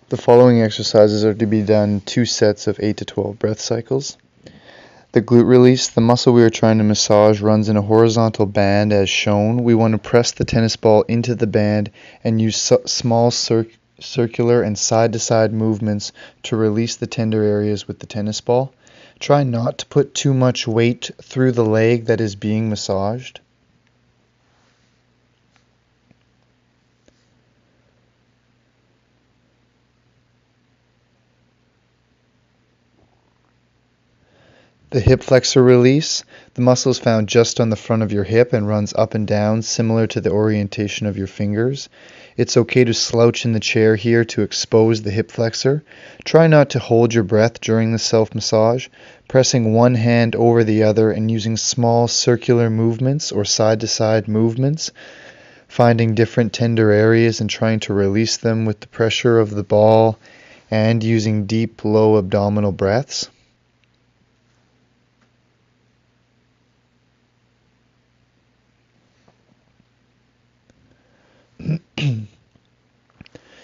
The following exercises are to be done 2 sets of 8 to 12 breath cycles. The glute release, the muscle we are trying to massage runs in a horizontal band as shown. We want to press the tennis ball into the band and use small circular and side-to-side movements to release the tender areas with the tennis ball. Try not to put too much weight through the leg that is being massaged. The hip flexor release, the muscle is found just on the front of your hip and runs up and down similar to the orientation of your fingers. It's okay to slouch in the chair here to expose the hip flexor. Try not to hold your breath during the self-massage, pressing one hand over the other and using small circular movements or side-to-side movements, finding different tender areas and trying to release them with the pressure of the ball and using deep, low abdominal breaths.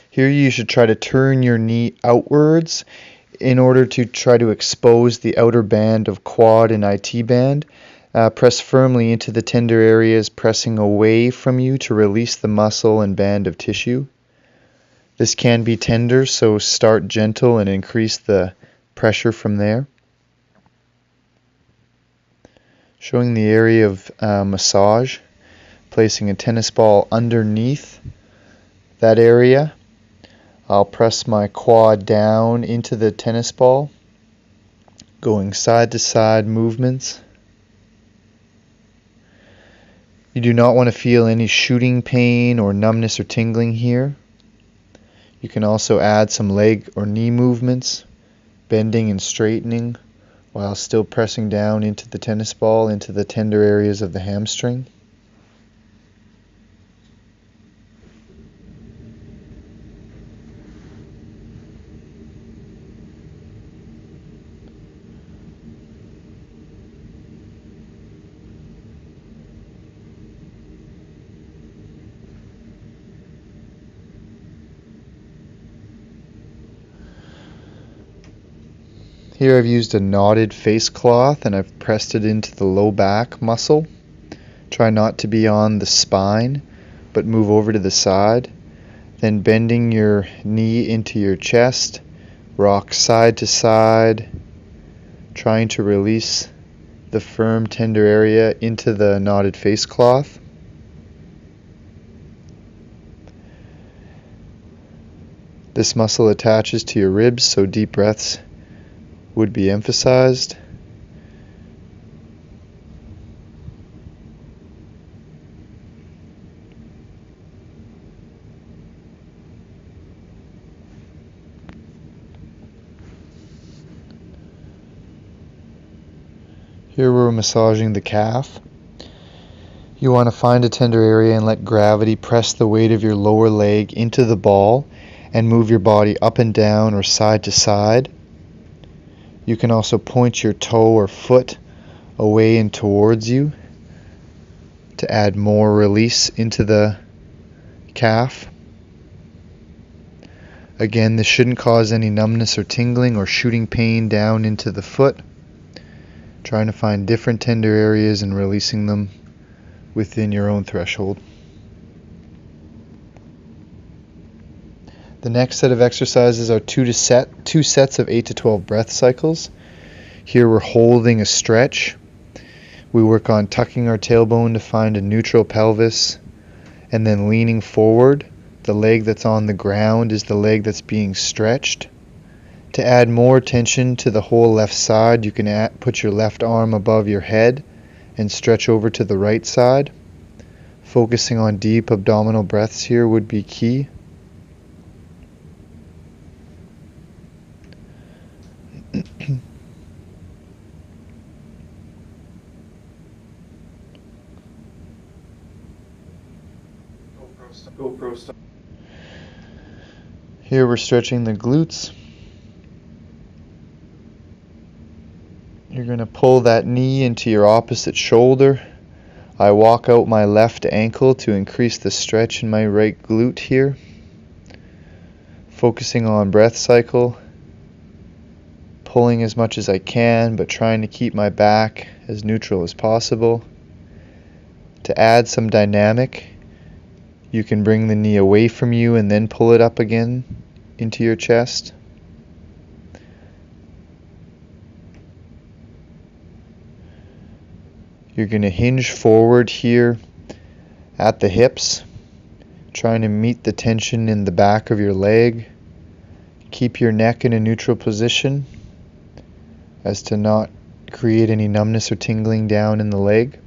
Here you should try to turn your knee outwards in order to try to expose the outer band of quad and IT band. Press firmly into the tender areas, pressing away from you to release the muscle and band of tissue. This can be tender, so start gentle and increase the pressure from there. Showing the area of massage, placing a tennis ball underneath that area. I'll press my quad down into the tennis ball, going side to side movements. You do not want to feel any shooting pain or numbness or tingling here. You can also add some leg or knee movements, bending and straightening while still pressing down into the tennis ball, into the tender areas of the hamstring. Here I've used a knotted face cloth and I've pressed it into the low back muscle. Try not to be on the spine, but move over to the side. Then bending your knee into your chest, rock side to side, trying to release the firm tender area into the knotted face cloth. This muscle attaches to your ribs, so deep breaths would be emphasized. Here we're massaging the calf. You want to find a tender area and let gravity press the weight of your lower leg into the ball and move your body up and down or side to side. You can also point your toe or foot away and towards you to add more release into the calf. Again, this shouldn't cause any numbness or tingling or shooting pain down into the foot. Trying to find different tender areas and releasing them within your own threshold. The next set of exercises are two sets of 8 to 12 breath cycles. Here we're holding a stretch. We work on tucking our tailbone to find a neutral pelvis and then leaning forward. The leg that's on the ground is the leg that's being stretched. To add more tension to the whole left side, you can put your left arm above your head and stretch over to the right side. Focusing on deep abdominal breaths here would be key. Here we're stretching the glutes. You're going to pull that knee into your opposite shoulder. I walk out my left ankle to increase the stretch in my right glute here. focusing on breath cycle, pulling as much as I can, but trying to keep my back as neutral as possible. To add some dynamic, you can bring the knee away from you and then pull it up again into your chest. You're going to hinge forward here at the hips, trying to meet the tension in the back of your leg. Keep your neck in a neutral position as to not create any numbness or tingling down in the leg.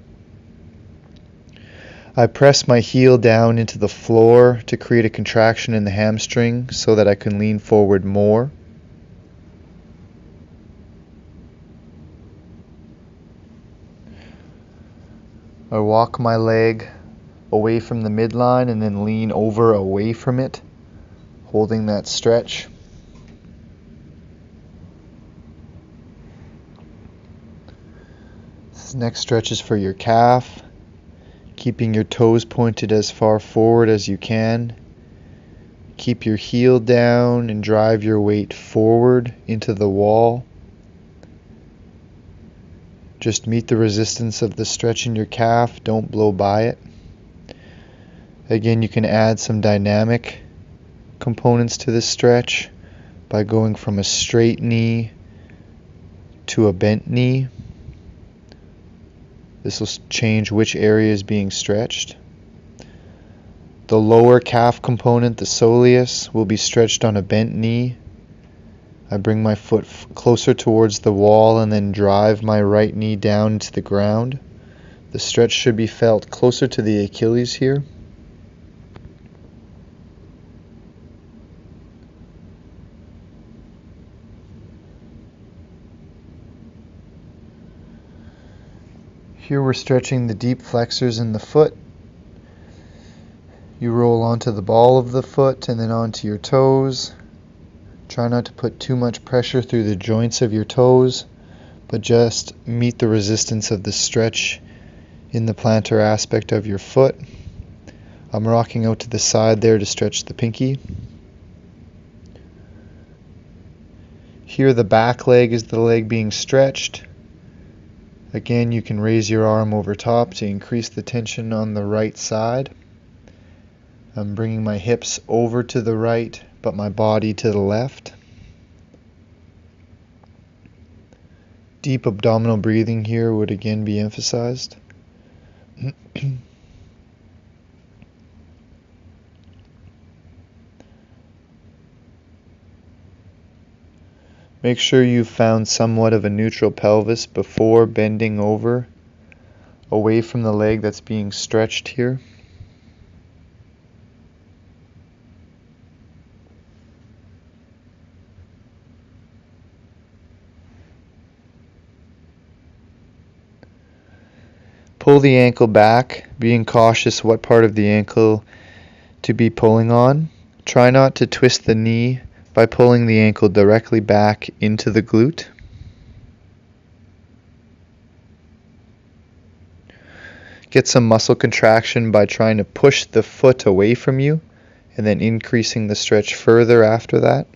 I press my heel down into the floor to create a contraction in the hamstring so that I can lean forward more. I walk my leg away from the midline and then lean over away from it, holding that stretch. This next stretch is for your calf, keeping your toes pointed as far forward as you can. Keep your heel down and drive your weight forward into the wall. Just meet the resistance of the stretch in your calf, don't blow by it. Again, you can add some dynamic components to this stretch by going from a straight knee to a bent knee. This will change which area is being stretched. The lower calf component, the soleus, will be stretched on a bent knee. I bring my foot closer towards the wall and then drive my right knee down into the ground. The stretch should be felt closer to the Achilles here. Here we're stretching the deep flexors in the foot. You roll onto the ball of the foot and then onto your toes. Try not to put too much pressure through the joints of your toes, but just meet the resistance of the stretch in the plantar aspect of your foot. I'm rocking out to the side there to stretch the pinky. Here the back leg is the leg being stretched. Again, you can raise your arm over top to increase the tension on the right side. I'm bringing my hips over to the right, but my body to the left. Deep abdominal breathing here would again be emphasized. Make sure you've found somewhat of a neutral pelvis before bending over away from the leg that's being stretched here. Pull the ankle back, being cautious what part of the ankle to be pulling on. Try not to twist the knee by pulling the ankle directly back into the glute. Get some muscle contraction by trying to push the foot away from you and then increasing the stretch further after that.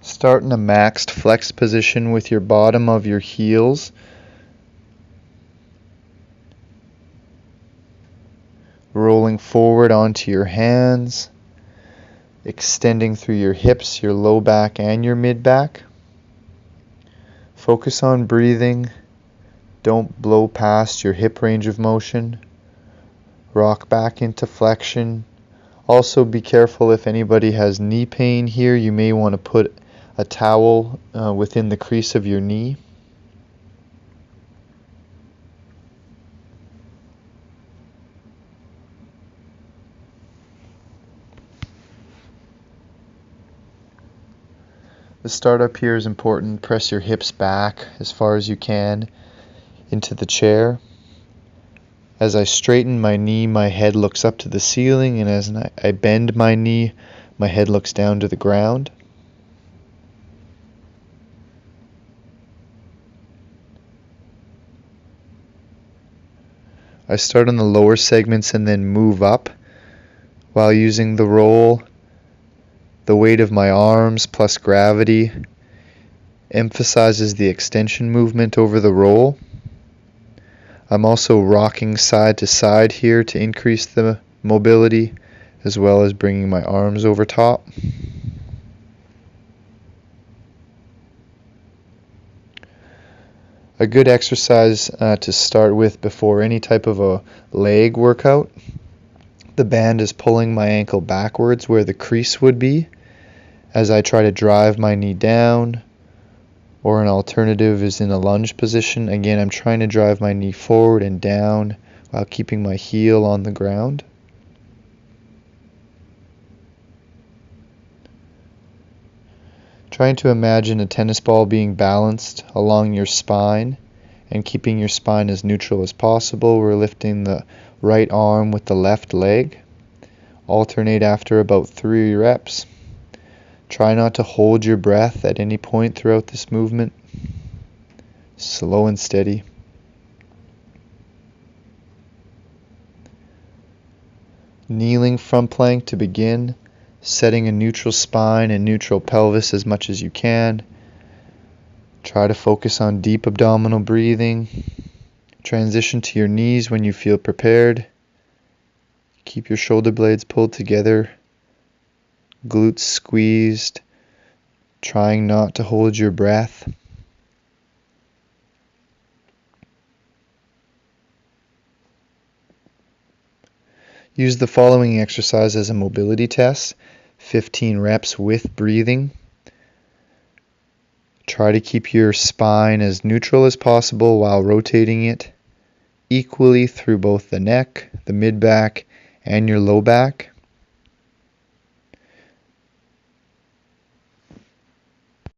Start in a maxed flex position with your bottom of your heels. Rolling forward onto your hands, extending through your hips, your low back, and your mid back. Focus on breathing. Don't blow past your hip range of motion. Rock back into flexion. Also be careful if anybody has knee pain here, you may want to put a towel within the crease of your knee. The startup here is important. Press your hips back as far as you can into the chair. As I straighten my knee, my head looks up to the ceiling, and as I bend my knee, my head looks down to the ground. I start on the lower segments and then move up while using the roll. The weight of my arms plus gravity emphasizes the extension movement over the roll. I'm also rocking side to side here to increase the mobility, as well as bringing my arms over top. A good exercise to start with before any type of a leg workout. The band is pulling my ankle backwards where the crease would be as I try to drive my knee down, or an alternative is in a lunge position. Again, I'm trying to drive my knee forward and down while keeping my heel on the ground. Trying to imagine a tennis ball being balanced along your spine and keeping your spine as neutral as possible. We're lifting the right arm with the left leg. Alternate after about 3 reps. Try not to hold your breath at any point throughout this movement. Slow and steady. Kneeling front plank to begin. Setting a neutral spine and neutral pelvis as much as you can. Try to focus on deep abdominal breathing. Transition to your knees when you feel prepared. Keep your shoulder blades pulled together. Glutes squeezed. Trying not to hold your breath. Use the following exercise as a mobility test. 15 reps with breathing. Try to keep your spine as neutral as possible while rotating it equally through both the neck, the mid-back, and your low back.